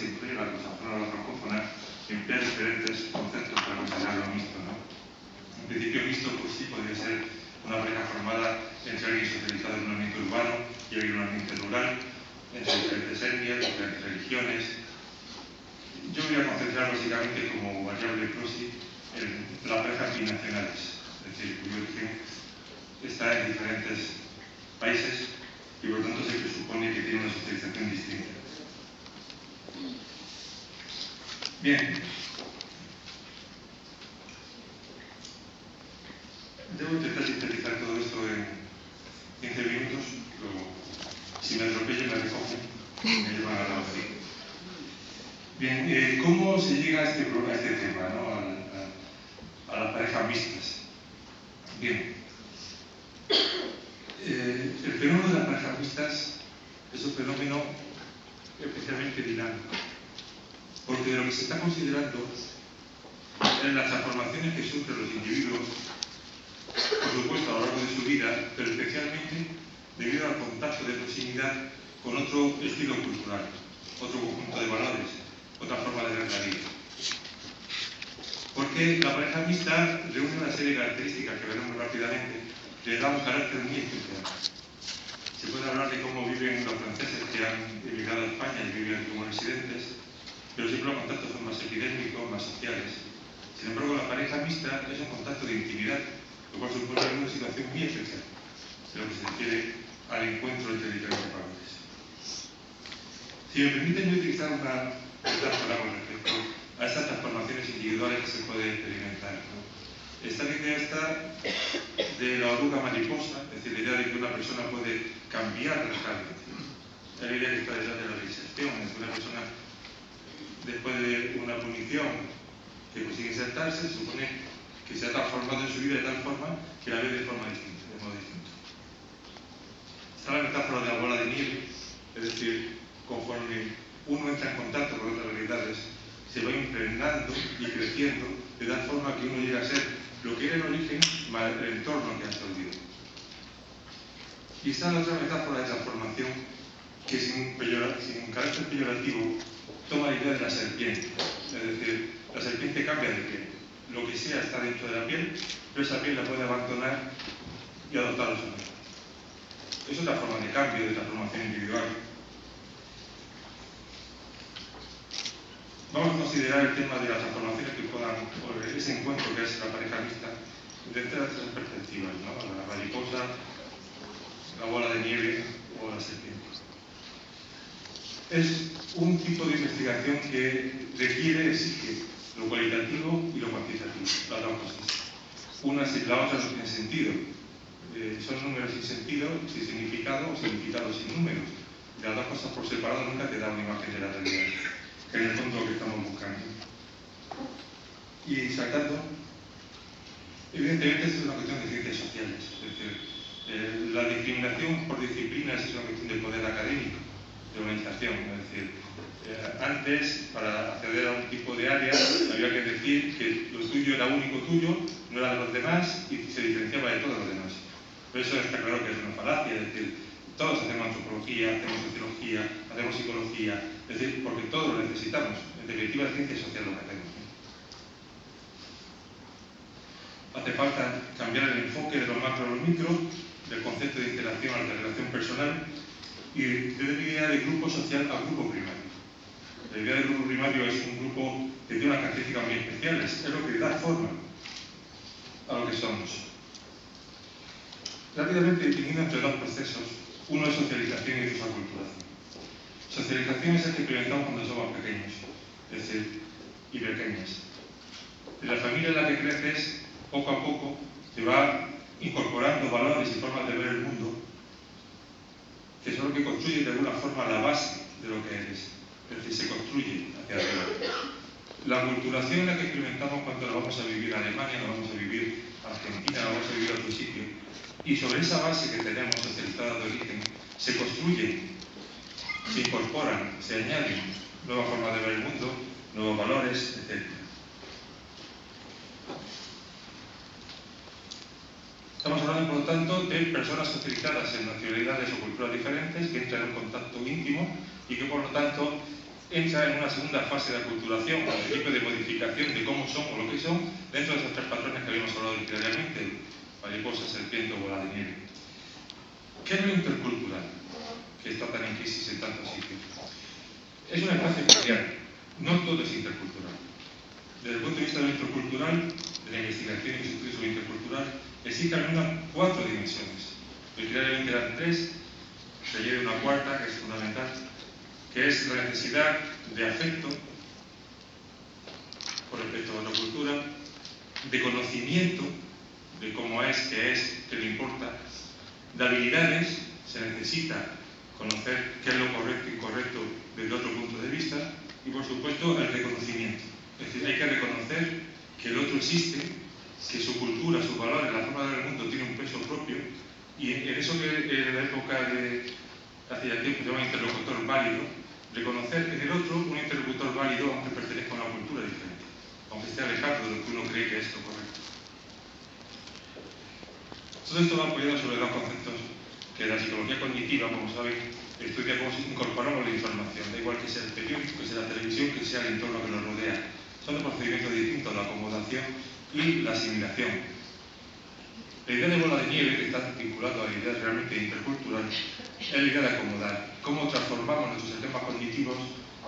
siempre, la rusófona o la francófona, emplea diferentes conceptos para considerarlo mixto, ¿no? En principio, mixto pues sí podría ser una pareja formada entre alguien socializado en un ambiente urbano y alguien en un ambiente rural, entre diferentes etnias, diferentes religiones. Yo voy a concentrar básicamente como variable proxy en las parejas binacionales, es decir, cuyo origen está en diferentes países y por lo tanto se presupone que tiene una socialización distinta. Bien. Debo intentar sintetizar todo esto en 15 minutos, luego si me atropello me recogen y me llevan a la OCI. Bien, ¿cómo se llega a este tema, ¿no? A las parejas mixtas? Bien, el fenómeno de las parejas mixtas es un fenómeno especialmente dinámico, porque de lo que se está considerando en las transformaciones que sufren los individuos, por supuesto a lo largo de su vida, pero especialmente debido al contacto de proximidad con otro estilo cultural, otro conjunto de valores, otra forma de ver la vida. Porque la pareja mixta reúne una serie de características que veremos rápidamente, le da un carácter muy especial. Se puede hablar de cómo viven los franceses que han emigrado a España y viven como residentes, pero siempre los contactos son más epidémicos, más sociales. Sin embargo, la pareja mixta es un contacto de intimidad, lo cual supone una situación muy especial de lo que se refiere al encuentro entre diferentes valores. Si me permiten, voy a utilizar una metáfora con respecto a estas transformaciones individuales que se pueden experimentar, ¿no? Esta idea está de la oruga mariposa, es decir, la idea de que una persona puede cambiar radicalmente. Es la idea que está detrás de la reinserción, es que una persona, después de una punición que consigue insertarse, se supone que se ha transformado en su vida de tal forma que la ve de forma distinta, de modo distinto. Está la metáfora de la bola de nieve, es decir, conforme uno entra en contacto con otras realidades, se va impregnando y creciendo de tal forma que uno llega a ser lo que era el origen más el entorno que ha absorbido. Y está la otra metáfora de transformación que sin carácter peyorativo toma la idea de la serpiente. Es decir, la serpiente cambia de piel. Lo que sea está dentro de la piel, pero esa piel la puede abandonar y adoptar a su manera. Es otra forma de cambio, de transformación individual. Vamos a considerar el tema de las transformaciones que puedan, o ese encuentro que es la pareja mixta, desde las tres perspectivas, ¿no? La mariposa, la bola de nieve o la serpiente. Es un tipo de investigación que exige lo cualitativo y lo cuantitativo, las dos cosas. Una sin la otra no tiene sentido. Son números sin sentido, sin significado o significado sin números. Las dos cosas por separado nunca te dan una imagen de la realidad, que en el fondo lo que estamos buscando. Y saltando, evidentemente esto es una cuestión de ciencias sociales, es decir, la discriminación por disciplinas es una cuestión de poder académico, de organización, es decir, antes para acceder a un tipo de área había que decir que lo tuyo era único tuyo, no era de los demás y se diferenciaba de todos los demás. Por eso está claro que es una falacia, es decir, todos hacemos antropología, hacemos sociología, hacemos psicología, es decir, porque todos lo necesitamos. En definitiva, es ciencia social lo que hacemos. Hace falta cambiar el enfoque de lo macro a lo micro, del concepto de interacción a la relación personal y de la idea de grupo social a grupo primario. La idea del grupo primario es un grupo que tiene unas características muy especiales, es lo que da forma a lo que somos. Rápidamente distinguiendo entre dos procesos, uno es socialización y otro es aculturación. Socialización es el que experimentamos cuando somos pequeños, es decir, y pequeñas. En la familia en la que creces, poco a poco, se va incorporando valores y formas de ver el mundo que son lo que construyen de alguna forma la base de lo que eres. Es decir, se construye hacia arriba. La aculturación es la que experimentamos cuando nos vamos a vivir a Alemania, nos vamos a vivir a Argentina, nos vamos a vivir a otro sitio. Y sobre esa base que tenemos socializada de origen, se construyen, se incorporan, se añaden nuevas formas de ver el mundo, nuevos valores, etc. Estamos hablando, por lo tanto, de personas socializadas en nacionalidades o culturas diferentes que entran en un contacto íntimo y que, por lo tanto, entra en una segunda fase de aculturación, al principio de modificación de cómo son o lo que son, dentro de esos tres patrones que habíamos hablado literariamente: mariposa, serpiente o bola de nieve. ¿Qué es lo intercultural, que está tan en crisis en tantos sitios? Es un espacio especial, no todo es intercultural. Desde el punto de vista de lo intercultural, de la investigación y los estudios sobre lo intercultural, existen al menos 4 dimensiones. Literalmente eran 3, se añade una cuarta, que es fundamental, que es la necesidad de afecto con respecto a otra cultura, de conocimiento de cómo es, qué le importa, de habilidades, se necesita conocer qué es lo correcto e incorrecto desde otro punto de vista, y por supuesto el reconocimiento. Es decir, hay que reconocer que el otro existe, que su cultura, sus valores, la forma de ver el mundo tiene un peso propio, y en eso que en la época de hace ya tiempo se llama interlocutor válido, reconocer en el otro un interlocutor válido aunque pertenezca a una cultura diferente, aunque esté alejado de lo que uno cree que es lo correcto. Todo esto va apoyado sobre 2 conceptos que la psicología cognitiva, como saben, estudia cómo incorporamos la información, da igual que sea el periódico, que sea la televisión, que sea el entorno que nos rodea. Son 2 procedimientos distintos, la acomodación y la asimilación. La idea de bola de nieve, que está vinculada a la idea realmente intercultural, es la idea de acomodar, cómo transformamos nuestros sistemas cognitivos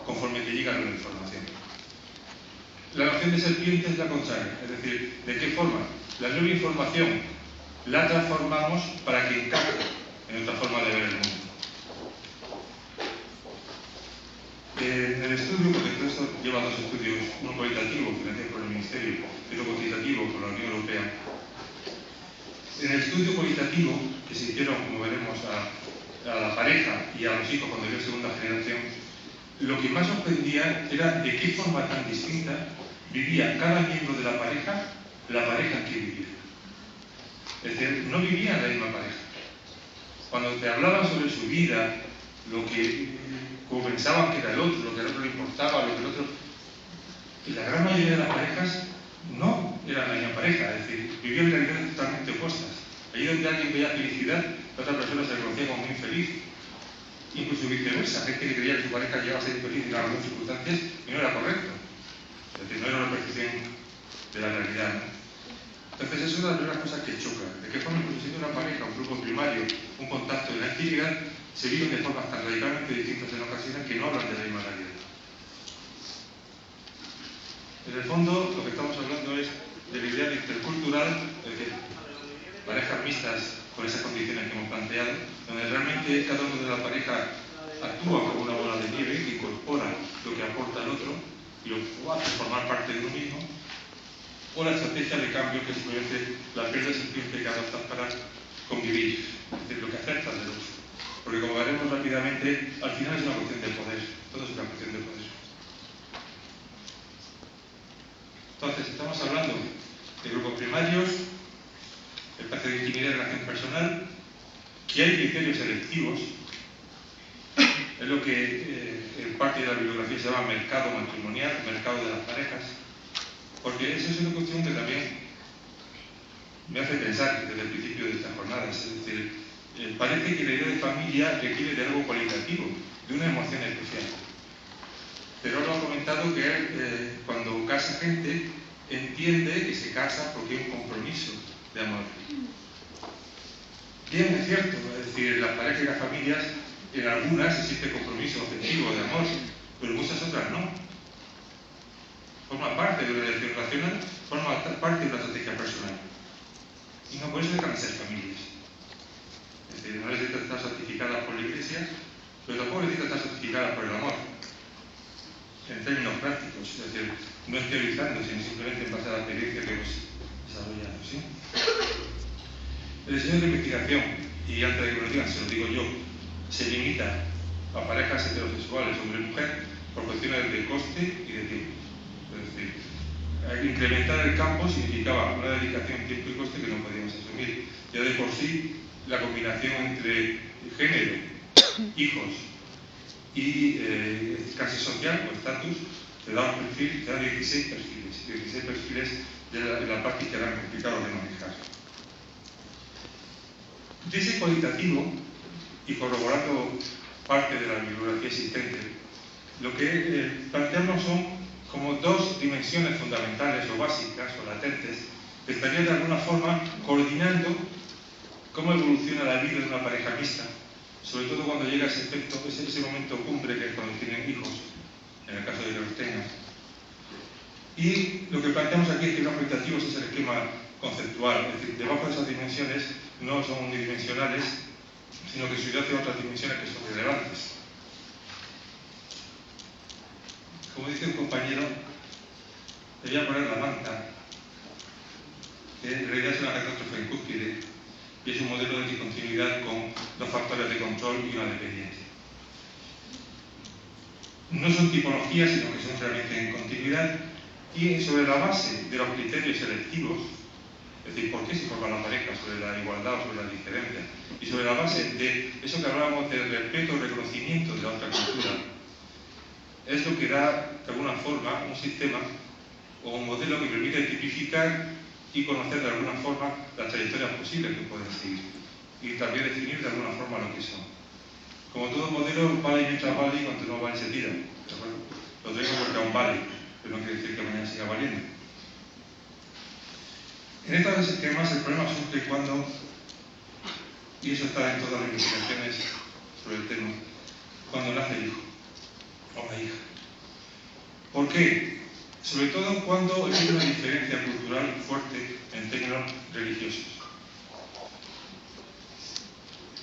conforme te llega la información. La noción de serpiente es la contraria, es decir, ¿de qué forma? La nueva información la transformamos para que encaje en nuestra forma de ver el mundo. En el estudio, porque todo esto lleva 2 estudios, uno cualitativo, financiado por el Ministerio, y otro cuantitativo por la Unión Europea. En el estudio cualitativo, que se hicieron, como veremos, a la pareja y a los hijos cuando vio segunda generación, lo que más sorprendía era de qué forma tan distinta vivía cada miembro de la pareja en que vivía. Es decir, no vivían la misma pareja. Cuando te hablaban sobre su vida, como pensaban que era el otro, lo que al otro le importaba, lo que el otro... Y la gran mayoría de las parejas no eran la misma pareja, es decir, vivían realidades totalmente opuestas. Allí donde alguien veía felicidad, la otra persona se reconocía como muy infeliz. Incluso viceversa, gente que creía que su pareja llegaba a ser infeliz en algunas circunstancias y no era correcto. Es decir, no era una percepción de la realidad, ¿no? Entonces, eso es una de las primeras cosas que chocan. De qué forma, incluso siendo una pareja, un grupo primario, un contacto en la actividad, se viven de formas tan radicalmente distintas en ocasiones que no hablan de la misma realidad. En el fondo, lo que estamos hablando es de la idea de intercultural, es decir, parejas mixtas con esas condiciones que hemos planteado, donde realmente cada uno de la pareja actúa como una bola de nieve que incorpora lo que aporta el otro y lo hace formar parte de uno mismo, o la estrategia de cambio que es simplemente la pérdida de serpiente que adoptas para convivir, es decir, lo que aceptas del otro. Porque como veremos rápidamente, al final es una cuestión de poder, todo es una cuestión de poder. Entonces, estamos hablando de grupos primarios, espacio de intimidad y relación personal, que hay criterios selectivos, es lo que en parte de la bibliografía se llama mercado matrimonial, mercado de las parejas, porque esa es una cuestión que también me hace pensar desde el principio de estas jornadas. Es decir, parece que la idea de familia requiere de algo cualitativo, de una emoción especial. Pero lo ha comentado que cuando casa gente, entiende que se casa porque hay un compromiso de amor. Bien, es cierto, es decir, en las parejas y las familias, en algunas existe compromiso afectivo de amor, pero en muchas otras no. Forma parte de una relación racional, forma parte de una estrategia personal. Y no por eso dejan de ser familias. Es decir, no necesitan estar certificadas por la Iglesia, pero tampoco necesitan estar certificadas por el amor. En términos prácticos, es decir, no es teorizando, sino simplemente en base a la experiencia que hemos desarrollado. ¿Sí? El diseño de investigación, y antes de que me lo digan, se lo digo yo, se limita a parejas heterosexuales, hombre y mujer, por cuestiones de coste y de tiempo. Es decir, incrementar el campo significaba una dedicación, tiempo y coste que no podíamos asumir. Ya de por sí, la combinación entre género, hijos y clase social o estatus te da un perfil, te da 16 perfiles de la parte que eran complicados de manejar. De ese cualitativo, y corroborando parte de la bibliografía existente, Lo que planteamos son como dos dimensiones fundamentales o básicas o latentes que estarían de alguna forma coordinando cómo evoluciona la vida de una pareja mixta, sobre todo cuando llega ese efecto, ese momento cumbre que es cuando tienen hijos, en el caso de que los tengan. Y lo que planteamos aquí es que los cualitativos es el esquema conceptual, es decir, debajo de esas dimensiones no son unidimensionales, sino que subyace otras dimensiones que son relevantes. Como dice un compañero, te voy a poner la manta, que en realidad es una catástrofe en cúspide, y es un modelo de discontinuidad con dos factores de control y una dependencia. No son tipologías, sino que son realmente en continuidad, y sobre la base de los criterios selectivos, es decir, ¿por qué se forma la pareja? Sobre la igualdad o sobre la diferencia. Y sobre la base de eso que hablábamos del respeto o reconocimiento de la otra cultura, es lo que da, de alguna forma, un sistema o un modelo que permite tipificar y conocer de alguna forma las trayectorias posibles que pueden seguir. Y también definir de alguna forma lo que son. Como todo modelo, vale mientras vale y cuando no vale se tira. Lo traigo porque aún vale, pero no quiere decir que mañana siga valiendo. En estos esquemas el problema surge cuando, y eso está en todas las investigaciones sobre el tema, cuando nace el hijo o la hija. ¿Por qué? Sobre todo cuando hay una diferencia cultural fuerte en términos religiosos.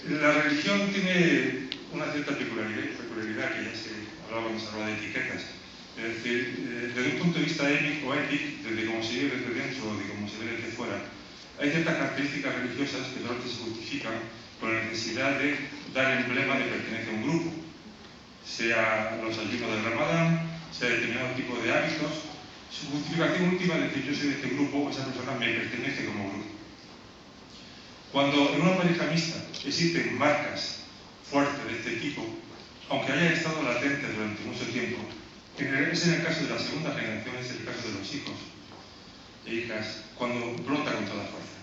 La religión tiene una cierta peculiaridad que ya se hablaba cuando se hablaba de etiquetas. Es decir, desde un punto de vista ético o ético, desde cómo se vive desde dentro o de cómo se ve desde fuera, hay ciertas características religiosas que solamente se justifican por la necesidad de dar emblema de pertenencia a un grupo, sea los ayunos del Ramadán, sea determinado tipo de hábitos. Su justificación última es decir, yo soy de este grupo, esa persona me pertenece como grupo. Cuando en una pareja mixta existen marcas fuertes de este tipo, aunque hayan estado latentes durante mucho tiempo, es en el caso de la segunda generación, es el caso de los hijos e hijas, cuando brota con toda fuerza.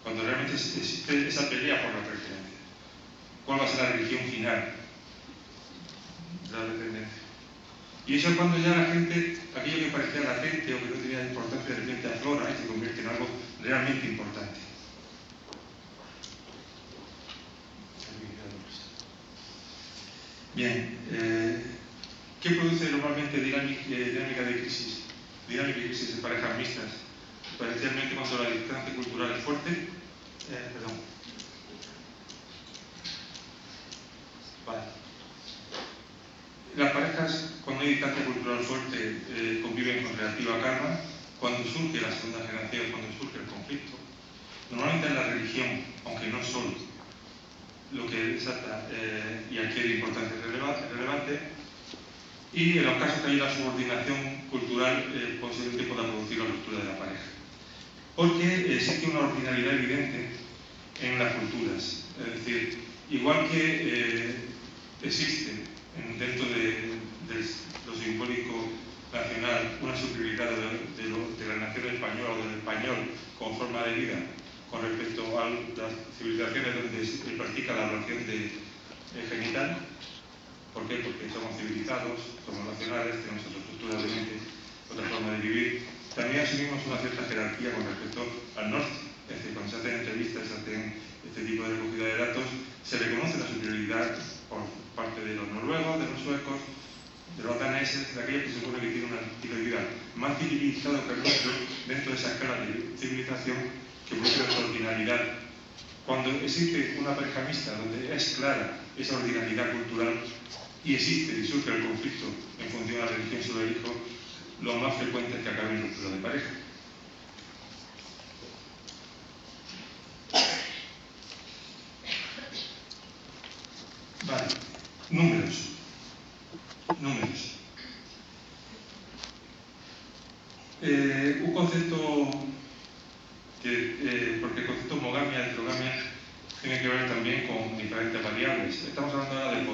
Cuando realmente existe esa pelea por la pertenencia. ¿Cuál va a ser la religión final? La dependencia. Y eso es cuando ya la gente, aquello que parecía latente o que no tenía importancia, de repente aflora y se convierte en algo realmente importante. Bien, ¿qué produce normalmente dinámica de crisis? Dinámica de crisis en parejas mixtas, especialmente cuando la distancia cultural es fuerte. Vale. Las parejas, cuando hay distancia cultural fuerte, conviven con relativa calma. Cuando surge la segunda generación, cuando surge el conflicto, normalmente es la religión, aunque no solo, lo que desata y adquiere importancia relevante, y en los casos que hay una subordinación cultural, posiblemente pueda producir la ruptura de la pareja. Porque existe una ordinariedad evidente en las culturas. Es decir, igual que existe dentro de lo simbólico nacional una superioridad de la nación española o del español como forma de vida con respecto a las civilizaciones donde se practica la relación genital. ¿Por qué? Porque somos civilizados, somos nacionales, tenemos otra estructura de mente, otra forma de vivir. También asumimos una cierta jerarquía con respecto al norte. Es decir, cuando se hacen entrevistas, se hacen este tipo de recogida de datos, se reconoce la superioridad por parte de los noruegos, de los suecos, de los daneses, de aquellos que se supone que tienen un estilo de vida más civilizado que el nuestro dentro de esa escala de civilización que produce esa ordinariedad. Cuando existe una pareja mixta donde es clara esa ordinariedad cultural y existe y surge el conflicto en función de la religión sobre el hijo, lo más frecuente es que acabe en ruptura de pareja. Vale, números. Un concepto porque el concepto homogamia y heterogamia tiene que ver también con diferentes variables. Estamos hablando ahora del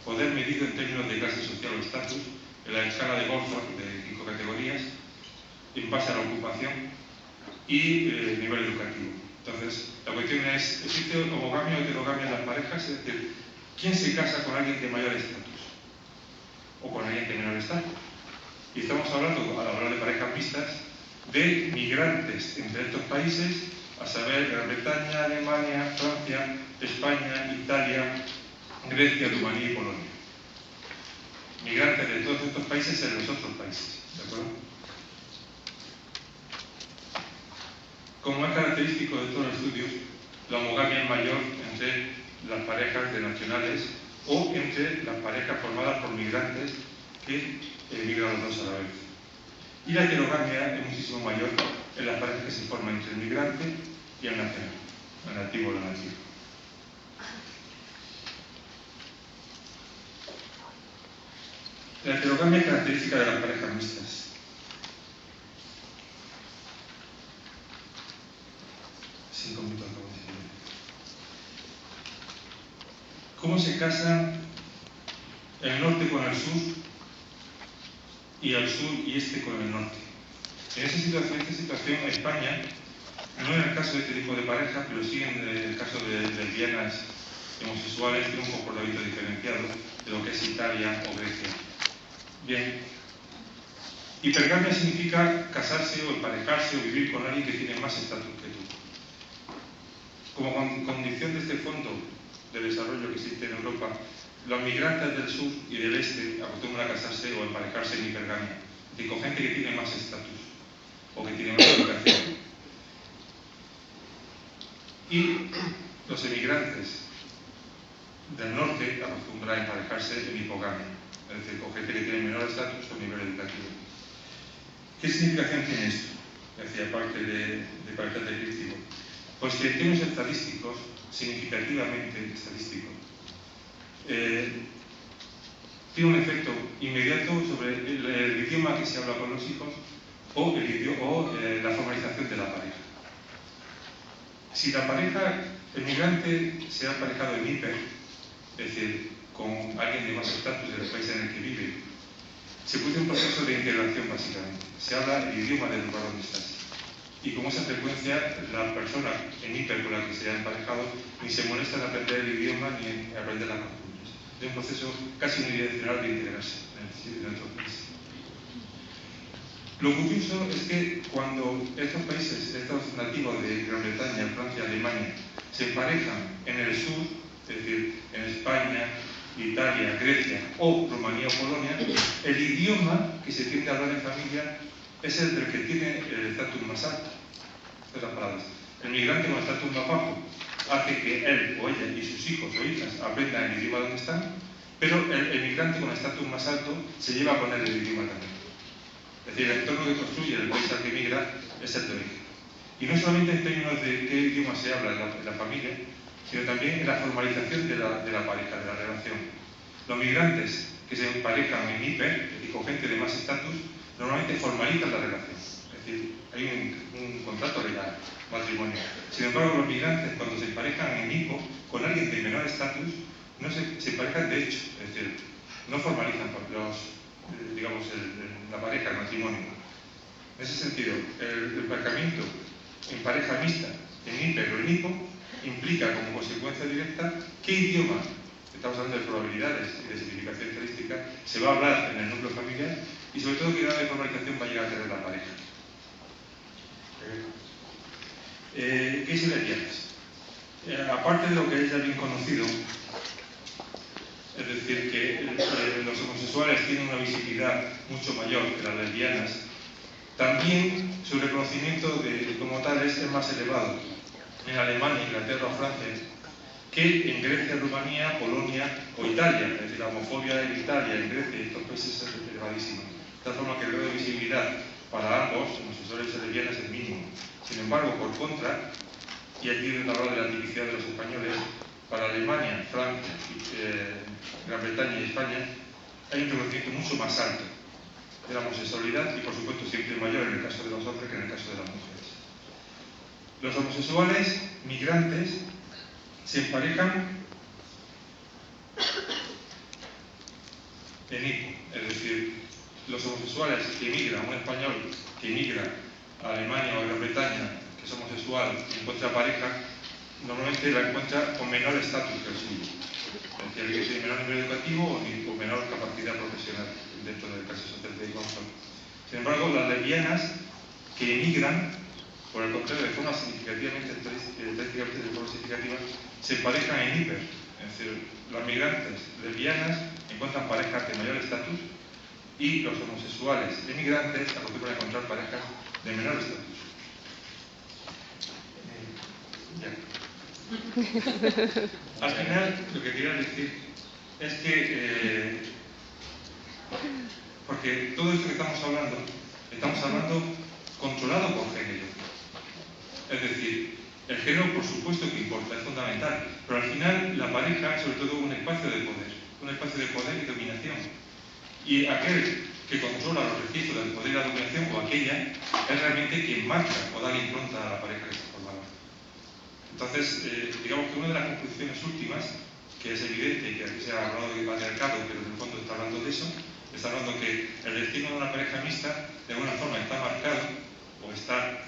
poder medido en términos de clase social o estatus, en la escala de Goldberg de 5 categorías, en base a la ocupación y nivel educativo. Entonces, la cuestión es, ¿existe homogamia o heterogamia en las parejas? Es decir, ¿quién se casa con alguien de mayor estatus? o con alguien de menor estatus. Y estamos hablando, al hablar de parejas mixtas, de migrantes entre estos países, a saber, Gran Bretaña, Alemania, Francia, España, Italia, Grecia, Rumanía y Polonia. Migrantes de todos estos países en los otros países, ¿de acuerdo? Como es característico de todos los estudios, la homogamia es mayor entre las parejas de nacionales o entre las parejas formadas por migrantes que emigran los dos a la vez. Y la heterogamia es muchísimo mayor en las parejas que se forman entre el migrante y el nacional, el nativo o la nativa. La heterogamia es característica de las parejas mixtas. ¿Cómo se casan el norte con el sur y el sur y este con el norte? En esta situación, España, no en el caso de este tipo de pareja, pero sí en el caso de lesbianas homosexuales, tiene un comportamiento diferenciado de lo que es Italia o Grecia. Bien, hipergamia significa casarse o emparejarse o vivir con alguien que tiene más estatus que tú. Como condición de este fondo de desarrollo que existe en Europa, los migrantes del sur y del este acostumbran a casarse o emparejarse en hipergamia, es decir, con gente que tiene más estatus o que tiene más educación. Y los emigrantes del norte acostumbran a emparejarse en hipogamia, es decir, con gente que tiene menor estatus o nivel educativo. ¿Qué significación tiene esto? Es decir, aparte de carácter descriptivo. Pues que en términos estadísticos, significativamente estadístico, tiene un efecto inmediato sobre el idioma que se habla con los hijos o la formalización de la pareja. Si la pareja, el migrante se ha aparejado en hiper, es decir, con alguien de más estatus del país en el que vive, se produce un proceso de integración básicamente. Se habla el idioma del lugar donde estás. Y con esa frecuencia, la persona en hiper con la que se ha emparejado ni se molesta en aprender el idioma ni en aprender las costumbres. Es un proceso casi unidireccional de integrarse en otro país. Lo curioso es que cuando estos países, estos nativos de Gran Bretaña, Francia, Alemania, se emparejan en el sur, es decir, en España, Italia, Grecia o Rumanía o Polonia, el idioma que se tiende a hablar en familia es el del que tiene el estatus más alto. Estas palabras. El migrante con estatus más bajo hace que él o ella y sus hijos o hijas aprendan el idioma donde están, pero el migrante con estatus más alto se lleva con él el idioma también. Es decir, el entorno que construye el país al que migra es el de origen. Y no solamente en términos de qué idioma se habla en la familia, sino también en la formalización de la pareja, de la relación. Los migrantes que se emparejan en hiper, y con gente de más estatus, normalmente formalizan la relación. Es decir, hay un contrato legal, matrimonio. Sin embargo, los migrantes, cuando se emparejan en hipo, con alguien de menor estatus, no se emparejan de hecho. Es decir, no formalizan la pareja, el matrimonio. En ese sentido, el emparejamiento en pareja mixta, en hiper o en hipo, implica como consecuencia directa qué idioma, estamos hablando de probabilidades y de significación estadística, se va a hablar en el núcleo familiar y sobre todo qué grado de formalización va a llegar a tener la pareja. ¿Qué es lesbianas? Aparte de lo que es ya bien conocido, es decir, que los homosexuales tienen una visibilidad mucho mayor que las lesbianas, también su reconocimiento como tales es más elevado en Alemania, Inglaterra o Francia que en Grecia, Rumanía, Polonia o Italia. Es decir, la homofobia en Italia, en Grecia y estos países es elevadísima. De tal forma que el grado de visibilidad para ambos, homosexuales y lesbianas, es mínimo. Sin embargo, por contra, y aquí viene una hablar de la tipicidad de los españoles, para Alemania, Francia, Gran Bretaña y España, hay un reconocimiento mucho más alto de la homosexualidad y, por supuesto, siempre mayor en el caso de los hombres que en el caso de las mujeres. Los homosexuales migrantes se emparejan en hipo, es decir, los homosexuales que emigran, un español que emigra a Alemania o a Gran Bretaña, que es homosexual y encuentra pareja, normalmente la encuentra con menor estatus que el suyo. Es decir, que tiene menor nivel educativo o menor capacidad profesional dentro del caso social de Gonzalo. Sin embargo, las lesbianas que emigran, por el contrario, de forma significativamente, estadísticamente de forma significativa, se emparejan en hiper. Es decir, las migrantes lesbianas encuentran parejas de mayor estatus y los homosexuales emigrantes acostumbran a encontrar parejas de menor estatus. Al final, lo que quería decir es que, porque todo esto que estamos hablando controlado por género. Es decir, el género por supuesto que importa, es fundamental, pero al final la pareja es sobre todo un espacio de poder y dominación. Y aquel que controla los registros del poder y la dominación, o aquella, es realmente quien marca o da la impronta a la pareja que se formaba. Entonces, digamos que una de las conclusiones últimas, que es evidente que aquí se ha hablado de patriarcado, pero en el fondo está hablando de eso, está hablando que el destino de una pareja mixta de alguna forma está marcado o está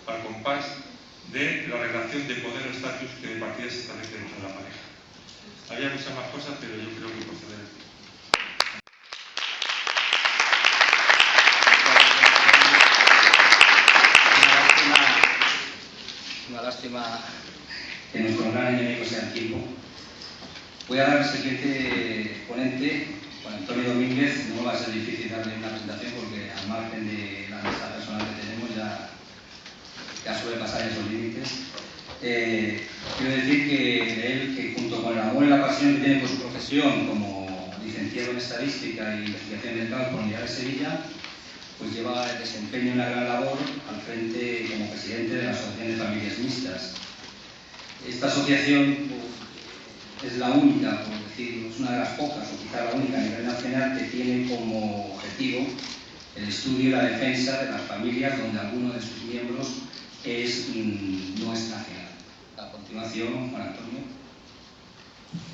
al compás de la relación de poder o estatus que de partida se establece dentro de la pareja. Había muchas más cosas, pero yo creo que proceder. Una lástima que nuestro gran enemigo sea el tiempo. Voy a dar al siguiente ponente, Juan Antonio Domínguez. No va a ser difícil darle una presentación porque al margen de la lista personal que tenemos ya suele pasar esos límites. Quiero decir que él, que junto con el amor y la pasión que tiene por su profesión como licenciado en Estadística e Investigación Ambiental por la Universidad de Sevilla, pues desempeña una gran labor al frente como presidente de la Asociación de Familias Mixtas. Esta asociación es la única, por decir, es una de las pocas, o quizá la única a nivel nacional, que tiene como objetivo el estudio y la defensa de las familias donde alguno de sus miembros no es nacional. A continuación, Juan Antonio,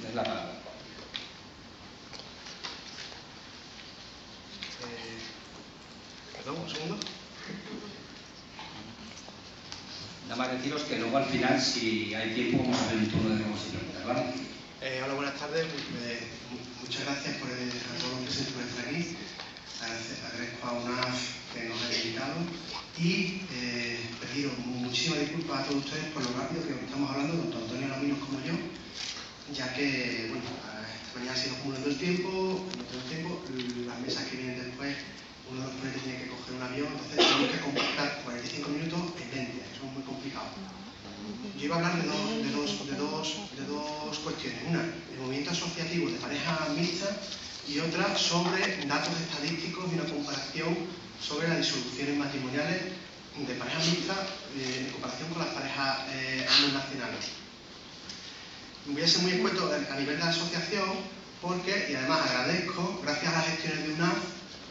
es la palabra. Perdón, un segundo. Nada más deciros que luego al final, si hay tiempo, vamos a hacer un turno de nuevos y preguntas, ¿vale? Hola, buenas tardes. Muchas gracias a todos los presentes por estar aquí. Agradezco a UNAF que nos haya invitado y pediros muchísimas disculpas a todos ustedes por lo rápido que estamos hablando, tanto Antonio Laminos como yo, ya que, bueno, esta mañana se nos acumulando el tiempo, no tengo tiempo, las mesas que vienen después, uno de los ponentes tiene que coger un avión, entonces tenemos que compactar 45 minutos en 20, eso es muy complicado. Yo iba a hablar de dos cuestiones. Una, el movimiento asociativo de parejas mixtas y otra sobre datos estadísticos y una comparación sobre las disoluciones matrimoniales de parejas mixtas en comparación con las parejas no nacionales. Voy a ser muy escueto a nivel de la asociación porque, y además agradezco, gracias a las gestiones de UNAF,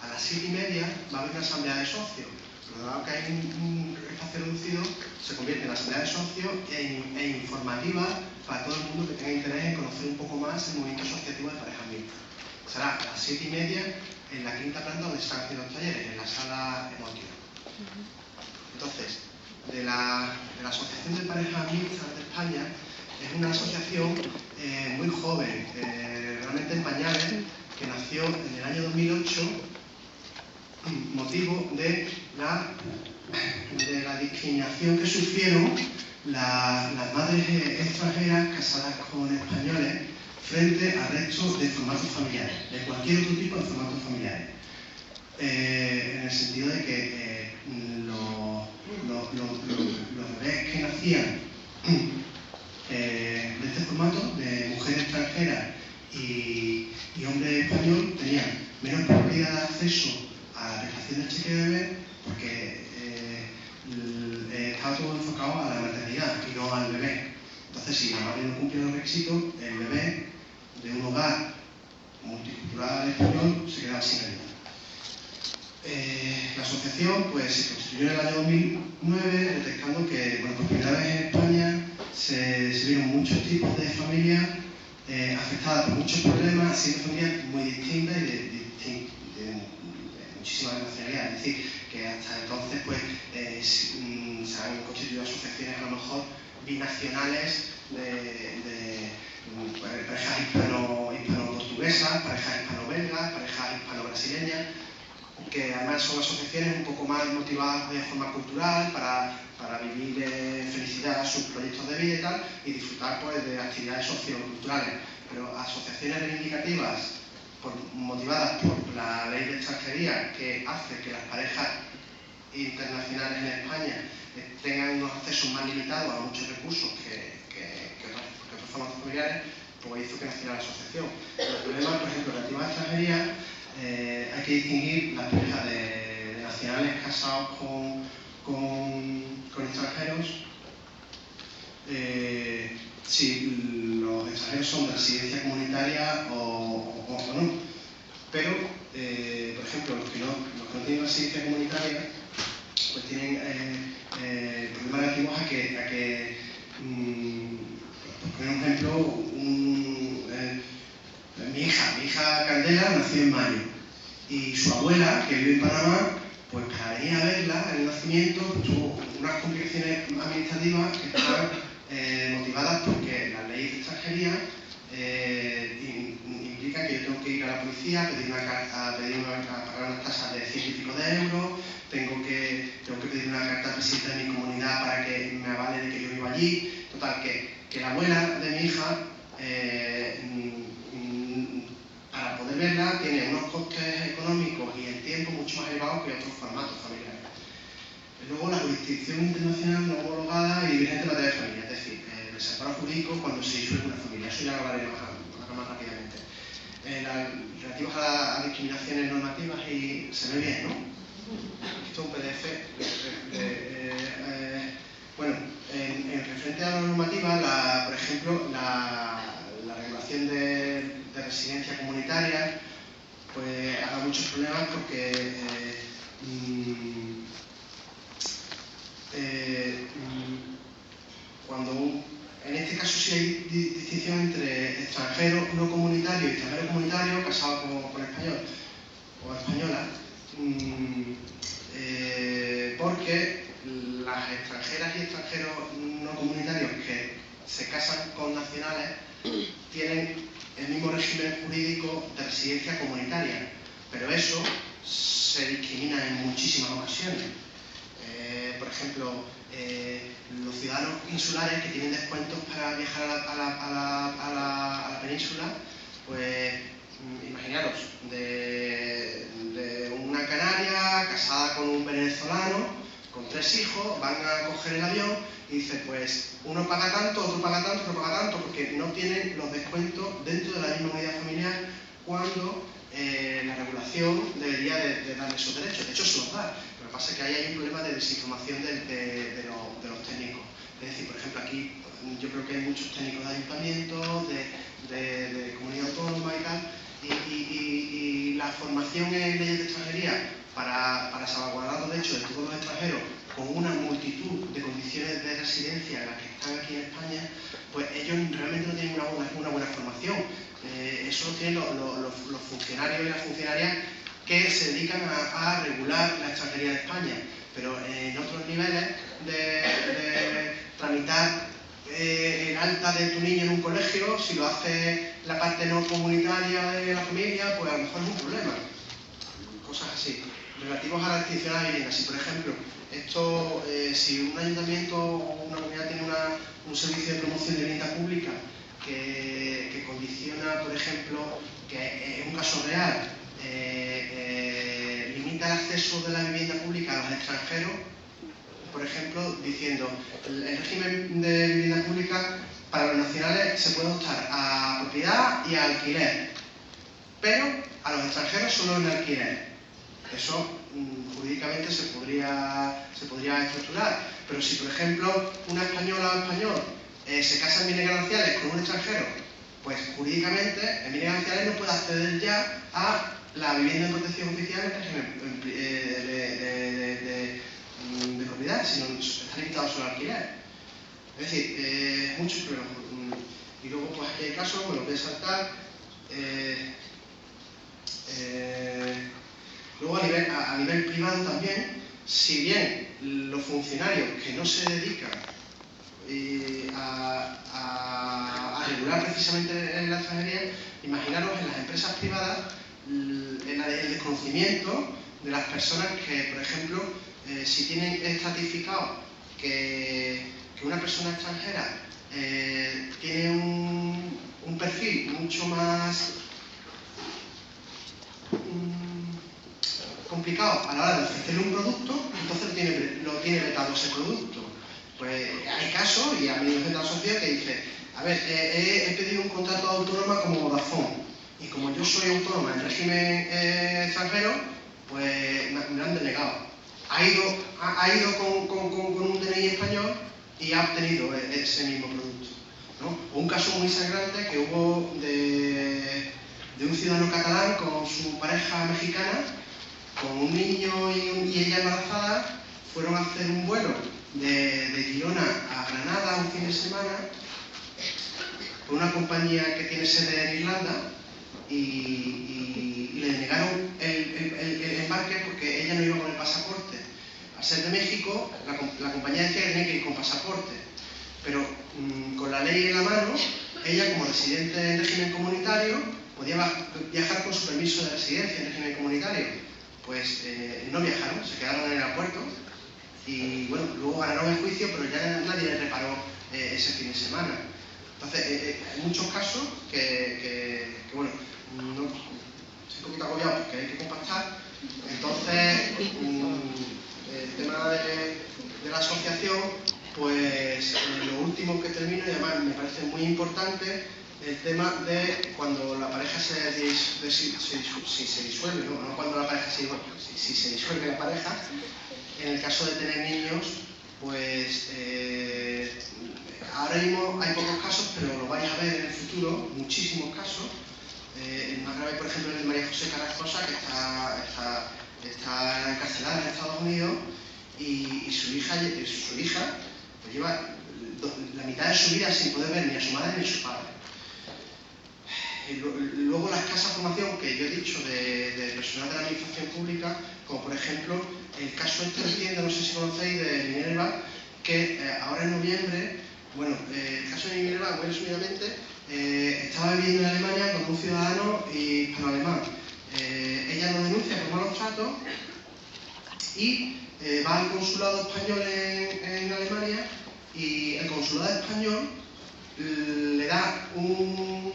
a las 7:30 va a haber una asamblea de socios. Pero dado que hay un espacio reducido, se convierte en la asamblea de socios e informativa para todo el mundo que tenga interés en conocer un poco más el movimiento asociativo de parejas mixtas. Será a las 7:30 en la quinta planta donde se están haciendo los talleres, en la sala emotiva. Entonces, de la Asociación de Parejas Mixtas de España, es una asociación muy joven, realmente en pañales, que nació en el año 2008, motivo de la discriminación que sufrieron las madres extranjeras casadas con españoles frente al resto de formatos familiares, de cualquier otro tipo de formatos familiares. En el sentido de que los bebés que nacían de este formato, de mujer extranjera y hombre español, tenían menos probabilidad de acceso a la prestación del cheque de bebé porque estaba todo enfocado a la maternidad y no al bebé. Entonces, si la madre no cumple los requisitos, el bebé de un hogar multicultural español se quedaba sin ayuda. La asociación pues, se constituyó en el año 2009 detectando que por primera vez en España se vieron muchos tipos de familias afectadas por muchos problemas, siendo familias muy distintas y de muchísimas nacionalidades. Es decir, que hasta entonces pues, se han constituido asociaciones a lo mejor binacionales parejas hispano-portuguesas, parejas hispano-belgas, parejas hispano-brasileñas, que además son asociaciones un poco más motivadas de forma cultural para vivir en felicidad sus proyectos de vida y tal, y disfrutar pues, de actividades socioculturales. Pero asociaciones reivindicativas motivadas por la ley de extranjería, que hace que las parejas internacionales en España tengan unos accesos más limitados a muchos recursos que otras formas familiares, pues hizo que naciera la asociación. El problema, por ejemplo, relativo a la extranjería, hay que distinguir las parejas de nacionales casados con extranjeros, si los extranjeros son de residencia comunitaria o no. Pero, por ejemplo, los que no tienen residencia comunitaria, pues tienen problemas relativos a que por ejemplo, mi hija Candela nació en mayo y su abuela, que vive en Panamá, pues para venir a verla en el nacimiento tuvo unas complicaciones administrativas que están motivadas porque las leyes de extranjería implican que yo tengo que ir a la policía, pagar unas tasas de 100 y pico de euros, tengo que pedir una carta al presidente de mi comunidad para que me avale de que yo vivo allí. Total, que la abuela de mi hija, para poder verla, tiene unos costes económicos y el tiempo mucho más elevados que otros formatos familiares. Luego, la jurisdicción internacional no homologada y vigente en materia de familia, es decir, el desamparo jurídico cuando se disuelve una familia. Eso ya lo hablaremos más rápidamente. Relativos a las discriminaciones normativas, y se ve bien, ¿no? Esto es un PDF. Bueno, en referente a la normativa, por ejemplo, la regulación de residencia comunitaria, pues ha dado muchos problemas porque en este caso sí hay distinción entre extranjero no comunitario y extranjero comunitario casado con español o española, porque las extranjeras y extranjeros no comunitarios que se casan con nacionales tienen el mismo régimen jurídico de residencia comunitaria, pero eso se discrimina en muchísimas ocasiones. Por ejemplo, los ciudadanos insulares que tienen descuentos para viajar a la península, pues imaginaros, de una canaria casada con un venezolano, con 3 hijos, van a coger el avión y dicen, pues uno paga tanto, otro paga tanto, otro paga tanto, porque no tienen los descuentos dentro de la misma unidad familiar cuando la regulación debería de darle esos derechos. De hecho, se los da. Lo que pasa es que ahí hay un problema de desinformación de los técnicos. Es decir, por ejemplo, aquí yo creo que hay muchos técnicos de ayuntamientos, de comunidad autónoma y tal, y la formación en leyes de extranjería para salvaguardar los derechos de todos los extranjeros con una multitud de condiciones de residencia en las que están aquí en España, pues ellos realmente no tienen una buena formación. Eso lo tienen los funcionarios y las funcionarias que se dedican a regular la extranjería de España, pero en otros niveles de tramitar el alta de tu niño en un colegio, si lo hace la parte no comunitaria de la familia, pues a lo mejor es un problema. Cosas así. Relativos a la restricción a la vivienda. Si, por ejemplo, si un ayuntamiento o una comunidad tiene un servicio de promoción de vivienda pública que condiciona, por ejemplo, que en un caso real limita el acceso de la vivienda pública a los extranjeros, por ejemplo, diciendo el régimen de vivienda pública para los nacionales se puede optar a propiedad y a alquiler, pero a los extranjeros solo en alquiler. Eso jurídicamente se podría estructurar, pero si, por ejemplo, una española o español se casa en bienes gananciales con un extranjero, pues jurídicamente en bienes gananciales no puede acceder ya a la vivienda en protección oficial en régimen de propiedad, sino está limitado solo al alquiler. Es decir, muchos problemas. Y luego, pues aquí hay casos, me lo voy a saltar. Luego, a nivel privado también, si bien los funcionarios que no se dedican a regular precisamente en la extranjería, imaginaros en las empresas privadas el desconocimiento de las personas que, por ejemplo, si tienen estratificado que una persona extranjera tiene un perfil mucho más complicado a la hora de ofrecerle un producto, entonces lo tiene vetado ese producto. Pues hay casos, y a mí me da sociedad que dice, a ver, he pedido un contrato de autónoma como Vodafone, y como yo soy autónoma en régimen extranjero, pues me lo han denegado. Ha ido con un DNI español y ha obtenido ese mismo producto, ¿no? O un caso muy sangrante que hubo de un ciudadano catalán con su pareja mexicana, con un niño y ella embarazada, fueron a hacer un vuelo de Girona a Granada un fin de semana por una compañía que tiene sede en Irlanda y le negaron el embarque porque ella no iba con el pasaporte. Al ser de México, la compañía decía que tenía que ir con pasaporte, pero con la ley en la mano, ella como residente en régimen comunitario podía viajar con su permiso de residencia en régimen comunitario. Pues no viajaron, se quedaron en el aeropuerto y bueno, luego ganaron el juicio, pero ya nadie les reparó ese fin de semana. Entonces, hay muchos casos que bueno, no, estoy un poquito agobiado porque hay que compactar. Entonces, el tema de la asociación, pues lo último que termino, y además me parece muy importante, el tema de cuando la pareja si se disuelve, no cuando la pareja se disuelve, si se disuelve la pareja, en el caso de tener niños, pues ahora mismo hay pocos casos, pero lo vais a ver en el futuro, muchísimos casos. El más grave, por ejemplo, es el de María José Carrascosa, que está encarcelada en Estados Unidos, y su hija pues lleva la mitad de su vida sin poder ver ni a su madre ni a su padre. Luego la escasa formación que yo he dicho de personal de la administración pública, como por ejemplo el caso reciente, no sé si conocéis, de Minerva, que ahora en noviembre, bueno, el caso de Minerva, muy resumidamente, estaba viviendo en Alemania con un ciudadano hispano-alemán. Ella lo denuncia por malos tratos y va al consulado español en Alemania, y el consulado español le da ¿cómo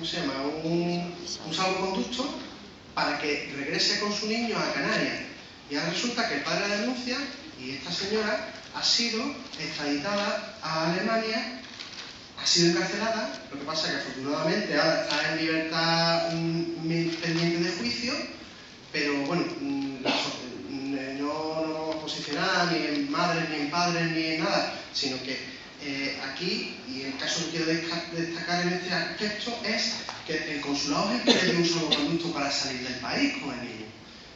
se llama? Un salvoconducto para que regrese con su niño a Canarias. Y ahora resulta que el padre la denuncia y esta señora ha sido extraditada a Alemania, ha sido encarcelada. Lo que pasa es que afortunadamente ahora está en libertad pendiente de juicio, pero bueno, no nos vamos a posicionar ni en madres, ni en padres, ni en nada, sino que aquí, y el caso que quiero destacar en este aspecto, es que el consulado es el que le dio un salvoconducto para salir del país con el niño.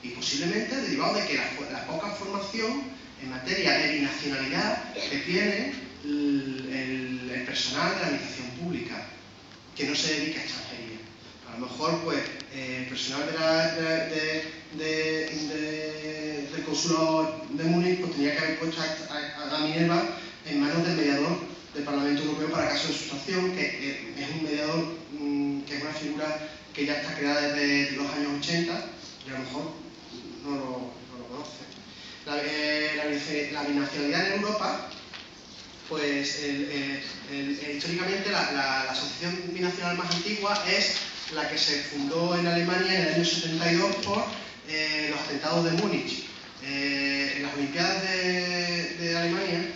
Y posiblemente derivado de que la poca formación en materia de binacionalidad que tiene el personal de la administración pública, que no se dedica a extranjería. A lo mejor, pues, el personal del consulado de Múnich pues, tenía que haber puesto a Minerva en manos del mediador del Parlamento Europeo para casos de sustracción, que es un mediador que es una figura que ya está creada desde los años 80 y a lo mejor no lo conoce. La binacionalidad en Europa, pues históricamente la asociación binacional más antigua es la que se fundó en Alemania en el año 72 por los atentados de Múnich. En las Olimpiadas de Alemania,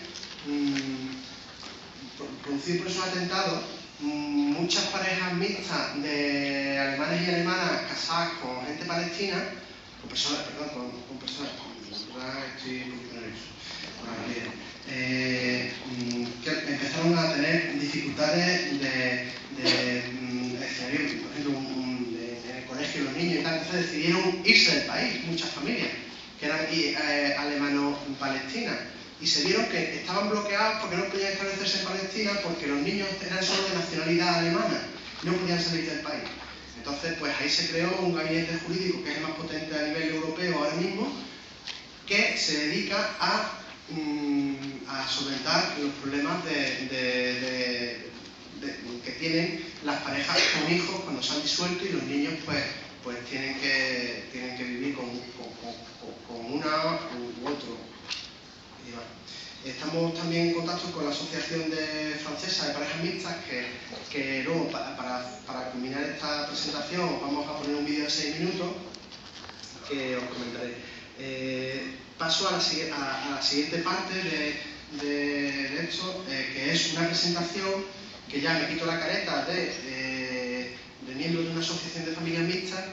producidos por esos atentados, muchas parejas mixtas de alemanes y alemanas casadas con gente palestina, con personas, estoy un poquito nervioso, que empezaron a tener dificultades de escenario, por ejemplo, en el colegio los niños y tal, entonces decidieron irse del país, muchas familias que eran alemano-palestinas, y se vieron que estaban bloqueados porque no podían establecerse en Palestina porque los niños eran solo de nacionalidad alemana, no podían salir del país. Entonces, pues ahí se creó un gabinete jurídico que es el más potente a nivel europeo ahora mismo, que se dedica a a solventar los problemas que tienen las parejas con hijos cuando se han disuelto y los niños pues tienen que vivir con una u otro. Estamos también en contacto con la Asociación Francesa de Parejas Mixtas, que luego, para culminar esta presentación, os vamos a poner un vídeo de 6 minutos que os comentaré. Paso a la siguiente parte de esto, que es una presentación que ya me quito la careta de miembro de una asociación de familias mixtas,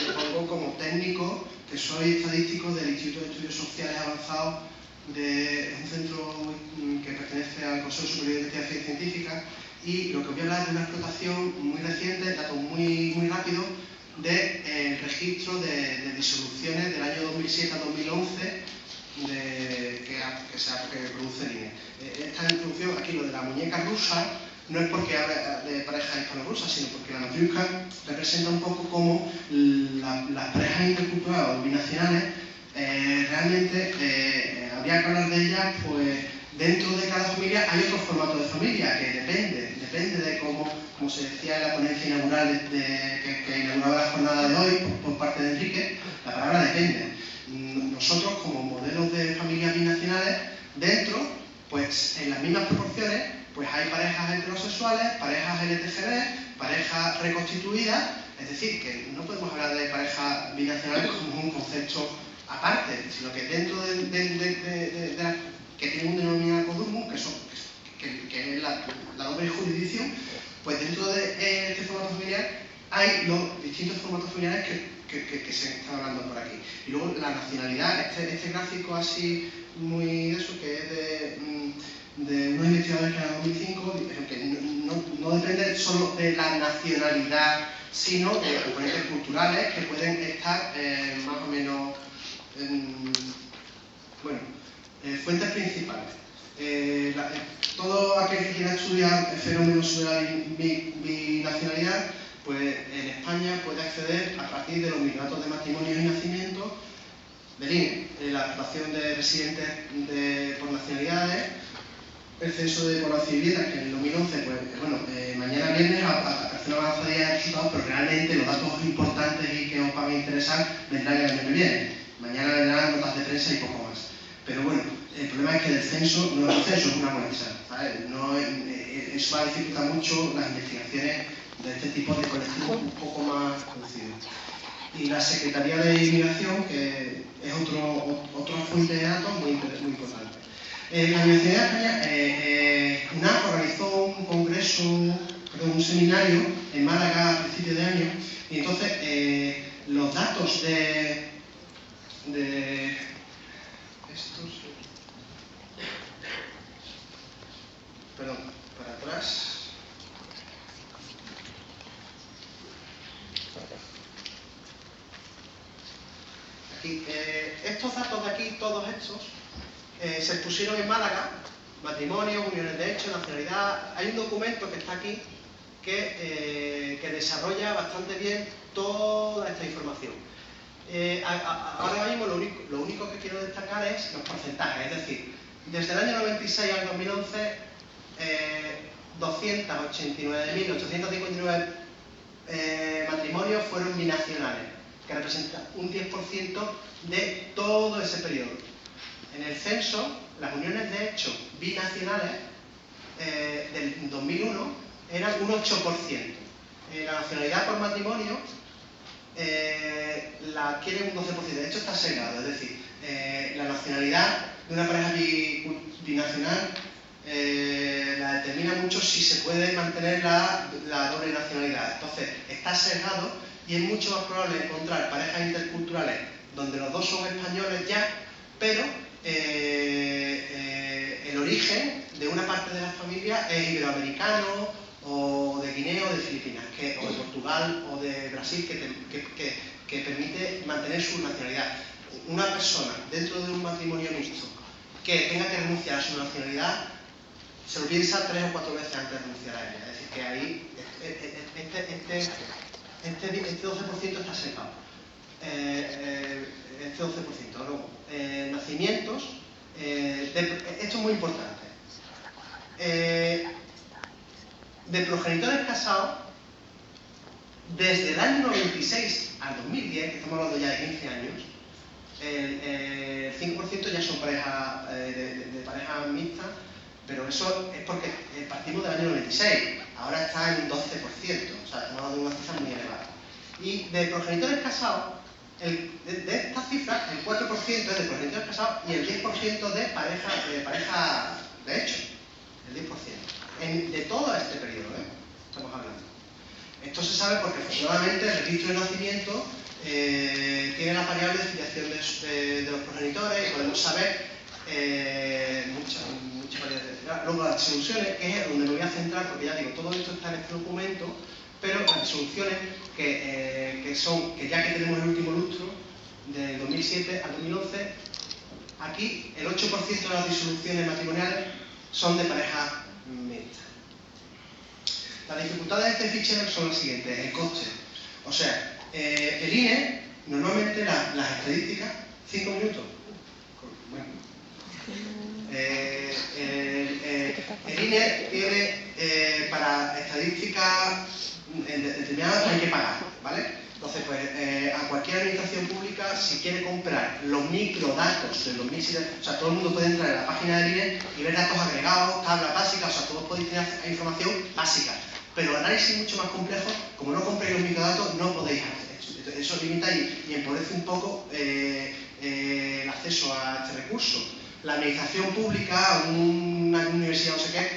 me pongo como técnico, que soy estadístico del Instituto de Estudios Sociales Avanzados, de un centro que pertenece al Consejo Superior de Investigación Científica, y lo que os voy a hablar es de una explotación muy reciente, datos muy rápidos, del registro de disoluciones del año 2007 a 2011 que produce el INE. Esta introducción, aquí lo de la muñeca rusa, no es porque habla de parejas hispano-rusas, sino porque la matriusca representa un poco como las parejas interculturales o binacionales. Realmente habría que hablar de ellas, pues dentro de cada familia hay otro formato de familia que depende de como se decía en la ponencia inaugural que inauguraba la jornada de hoy por parte de Enrique, la palabra depende. Nosotros, como modelos de familias binacionales, dentro, pues en las mismas proporciones, pues hay parejas heterosexuales, parejas LTGB, parejas reconstituidas, es decir, que no podemos hablar de parejas binacionales como un concepto aparte, sino que dentro que tienen un denominador común, que es la doble jurisdicción, pues dentro de este formato familiar hay los distintos formatos familiares que se están hablando por aquí. Y luego la nacionalidad, este gráfico así muy eso, que es de unos investigadores que en 2005, que no depende solo de la nacionalidad, sino de componentes culturales que pueden estar más o menos fuentes principales. Todo aquel que quiera estudiar el fenómeno sobre la binacionalidad, pues en España puede acceder a partir de los microdatos de matrimonios y nacimientos del INE, la relación de residentes por nacionalidades, el censo de población y vivienda, que en el 2011, pues bueno, mañana viernes hace una avanzadilla de resultados, pero realmente los datos importantes y que os van a interesar vendrán el año que viene. Mañana vendrán notas de prensa y poco más. Pero bueno, el problema es que el censo no es un censo, es una muestra, ¿sabes? Eso va a dificultar mucho las investigaciones de este tipo de colectivos un poco más conocidos. Y la Secretaría de Inmigración, que es otra fuente de datos muy importante. La Universidad de España, UNAP organizó un congreso, un seminario en Málaga a principios de año, y entonces los datos perdón, para atrás. Aquí, estos datos de aquí, todos estos, se expusieron en Málaga, matrimonio, uniones de hecho, nacionalidad. Hay un documento que está aquí que desarrolla bastante bien toda esta información. Ahora mismo lo único que quiero destacar es los porcentajes, es decir, desde el año 96 al 2011, 289.859 matrimonios fueron binacionales, que representa un 10% de todo ese periodo. En el censo, las uniones de hecho binacionales del 2001 eran un 8%. La nacionalidad por matrimonio la adquiere un 12%. De hecho, está segregado. Es decir, la nacionalidad de una pareja binacional la determina mucho si se puede mantener la doble nacionalidad. Entonces, está sesgado y es mucho más probable encontrar parejas interculturales donde los dos son españoles ya, pero el origen de una parte de la familia es iberoamericano, o de Guinea o de Filipinas, o de Portugal o de Brasil, que permite mantener su nacionalidad. Una persona dentro de un matrimonio mixto que tenga que renunciar a su nacionalidad se lo piensa 3 o 4 veces antes de renunciar a ella. Es decir, que ahí este 12% está secado. Este 12%. Luego, nacimientos, esto es muy importante. De progenitores casados, desde el año 96 al 2010, que estamos hablando ya de 15 años, el 5% ya son parejas de parejas mixtas, pero eso es porque partimos del año 96, ahora está en un 12%, o sea, estamos hablando de una cifra muy elevada. Y de progenitores casados, de estas cifras, el 4% es de progenitores casados y el 10% de pareja de hecho, el 10%. De todo este periodo, estamos hablando. Esto se sabe porque afortunadamente el registro de nacimiento tiene la variable de filiación de los progenitores y podemos saber muchas variedades. Luego las disoluciones, que es donde me voy a centrar, porque ya digo, todo esto está en este documento, pero las disoluciones que ya que tenemos el último lustro, del 2007 al 2011, aquí el 8% de las disoluciones matrimoniales son de parejas mixtas. Las dificultades de este fichero son las siguientes: el coste. O sea, el INE, normalmente las estadísticas, 5 minutos. Bueno. El INE tiene para estadísticas determinadas hay que pagar, ¿vale? Entonces, pues a cualquier administración pública, si quiere comprar los microdatos del 2007, o sea, todo el mundo puede entrar en la página del INE y ver datos agregados, tablas básicas, o sea, todos podéis tener información básica. Pero el análisis mucho más complejo, como no compréis los microdatos, no podéis hacer. Eso limita y empobrece un poco el acceso a este recurso. La administración pública, una universidad, no sé qué,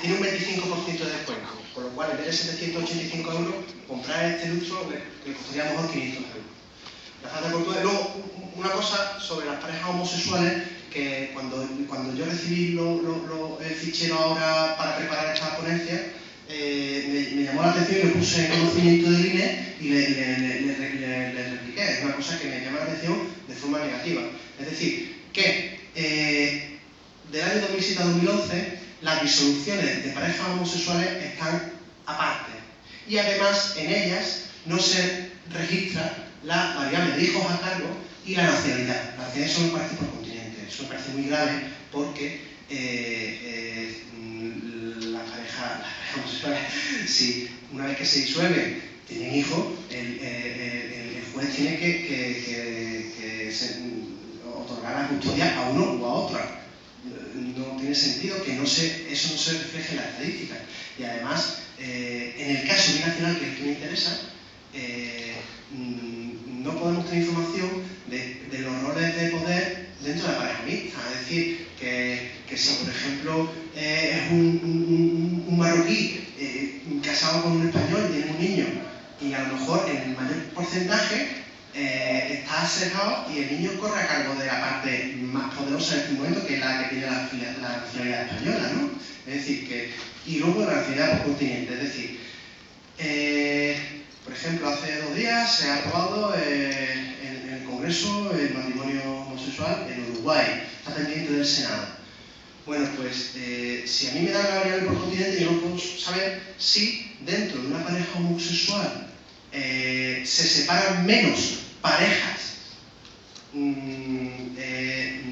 tiene un 25% de descuento, con lo cual en vez de 785 euros, comprar este lustro le costaría a lo mejor 500 euros. La falta de cultura. Luego, una cosa sobre las parejas homosexuales, que cuando yo recibí el fichero ahora para preparar esta ponencia, me llamó la atención y lo puse en conocimiento del INE y le repliqué. Es una cosa que me llama la atención de forma negativa. Es decir, que del año 2007 a 2011 las disoluciones de parejas homosexuales están aparte. Y además en ellas no se registra la variable de hijos a cargo y la nacionalidad. La nacionalidad eso me parece por continente. Eso me parece muy grave porque las parejas homosexuales, si una vez que se disuelven tienen hijos, el juez tiene que otorgar la custodia a uno o a otra. No tiene sentido que eso no se refleje en la estadística. Y además, en el caso binacional, que es el que me interesa, no podemos tener información de los roles de poder dentro de la pareja mixta. Es decir, que si por ejemplo es un marroquí casado con un español y tiene un niño, y a lo mejor en el mayor porcentaje está sesgado y el niño corre a cargo de la parte más poderosa en este momento, que es la que tiene la nacionalidad española, ¿no? Es decir, y luego la nacionalidad por continente. Es decir, por ejemplo, hace 2 días se ha aprobado en el Congreso el matrimonio homosexual en Uruguay. Está pendiente del Senado. Bueno, pues si a mí me dan la variable por continente, yo no puedo saber si dentro de una pareja homosexual se separan menos parejas de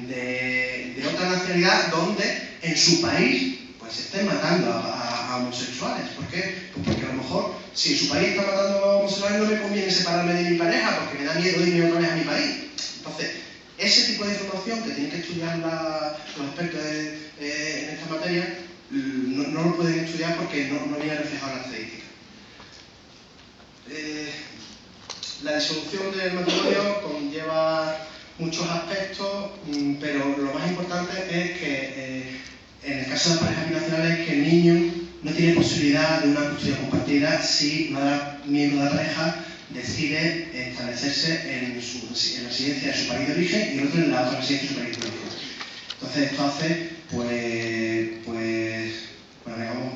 otra nacionalidad donde en su país pues se estén matando a homosexuales. ¿Por qué? Pues porque a lo mejor si en su país están matando a homosexuales no me conviene separarme de mi pareja porque me da miedo irme otra vez a mi país. Entonces, ese tipo de información que tienen que estudiar los expertos en esta materia no lo pueden estudiar porque no viene reflejado en la estadística. La disolución del matrimonio conlleva muchos aspectos, pero lo más importante es que en el caso de las parejas binacionales, que el niño no tiene posibilidad de una custodia compartida si una miembro de la pareja decide establecerse en la residencia de su país de origen y el otro en la otra residencia de su país de origen. Entonces esto hace, bueno,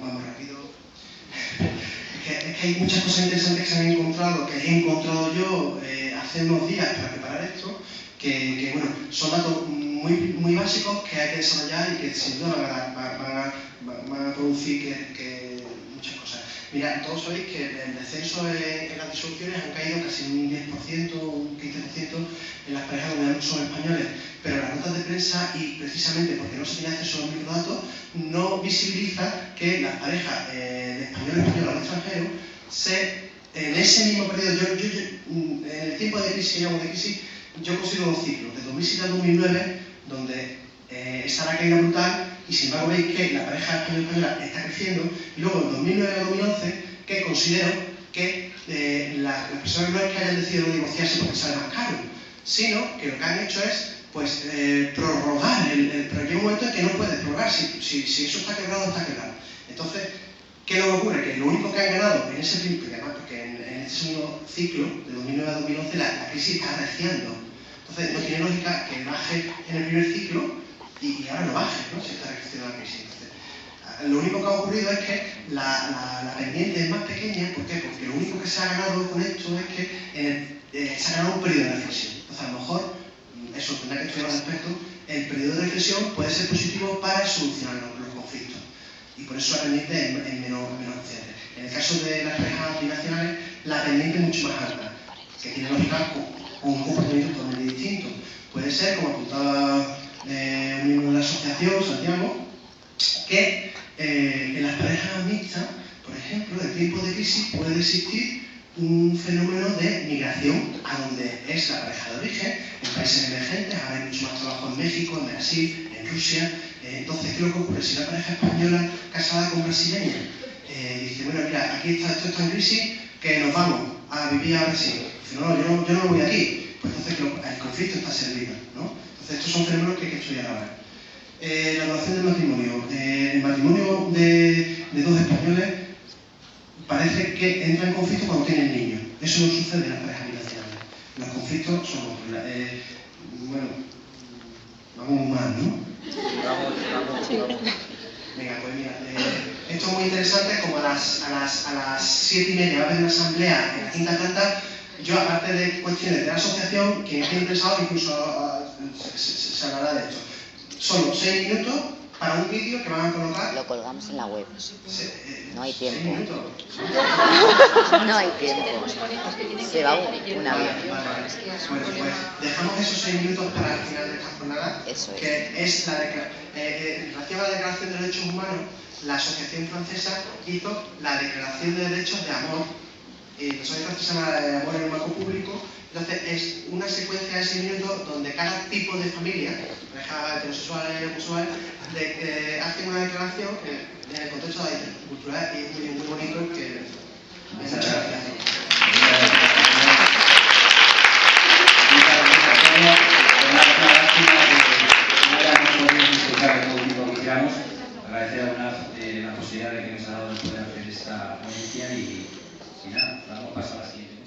vamos rápido. Es que hay muchas cosas interesantes que se han encontrado, que he encontrado yo hace unos días para preparar esto, que bueno, son datos muy básicos que hay que desarrollar y que sin duda van a producir muchas cosas. Mirad, todos sabéis que el descenso en las disoluciones han caído casi un 10%, un 15% en las parejas donde son españoles, pero las notas de prensa, y precisamente porque no se tiene acceso a los microdatos, no visibiliza que las parejas de españoles al extranjero en ese mismo periodo, en el tiempo de crisis que llamamos de crisis, yo considero dos ciclos, de 2007 a 2009, donde está la caída brutal, y sin embargo veis que la pareja española está creciendo, y luego en 2009 a 2011, que considero que las personas no es que hayan decidido no divorciarse porque sale más caro, sino que lo que han hecho es pues prorrogar, pero llega un momento en que no puedes prorrogar, si eso está quebrado, está quebrado. Entonces, ¿qué es lo que ocurre? Que lo único que han ganado en ese principio, además porque en este segundo ciclo, de 2009 a 2011, la crisis está arreciando. Entonces, no tiene lógica que baje en el primer ciclo y ahora no baje, ¿no? Si está arreciando la crisis. Entonces, lo único que ha ocurrido es que la pendiente es más pequeña. ¿Por qué? Porque lo único que se ha ganado con esto es que se ha ganado un periodo de reflexión. Entonces, a lo mejor, eso tendrá que estudiar al respecto, el periodo de reflexión puede ser positivo para solucionar los conflictos. Y por eso la pendiente es menos consciente. En el caso de las parejas binacionales, la pendiente es mucho más alta, que tiene lógica con un comportamiento totalmente distinto. Puede ser, como apuntaba un miembro de la asociación, Santiago, que en las parejas mixtas, por ejemplo, en tiempos de crisis puede existir un fenómeno de migración a donde es la pareja de origen, en países emergentes. Ahora hay mucho más trabajo en México, en Brasil, en Rusia. Entonces, ¿qué es lo que ocurre? Si la pareja española casada con brasileña dice, bueno, mira, aquí esto está en crisis, que nos vamos a vivir a Brasil. Dice, no, yo no me voy aquí. Pues entonces el conflicto está servido, ¿no? Entonces, estos son fenómenos que hay que estudiar ahora. La duración del matrimonio. El matrimonio de dos españoles parece que entra en conflicto cuando tienen niños. Eso no sucede en las parejas binacionales. Los conflictos son otros. Bueno, vamos mal, ¿no? Venga, pues mira, esto es muy interesante. Como a las 7:30 va a haber una asamblea en la quinta planta. Yo, aparte de cuestiones de la asociación, quien esté interesado incluso se hablará de esto. Solo 6 minutos para un vídeo que van a colocar. Lo colgamos en la web. No hay tiempo. 6 minutos. No hay tiempo. Se va una vez. Bueno, pues dejamos esos 6 minutos para el final de esta jornada. Eso es. Que es en relación a la Declaración de Derechos Humanos, la Asociación Francesa hizo la Declaración de Derechos de Amor. La Asociación Francesa se llama Amor en el Marco Público. Entonces, es una secuencia de 6 minutos donde cada tipo de familia, pareja heterosexual y homosexual, hace una declaración en el contexto de la intercultural, y es muy bonito, que muchas gracias. Agradecer a la posibilidad de que nos ha dado el poder hacer esta ponencia y nada, vamos a pasar a la siguiente.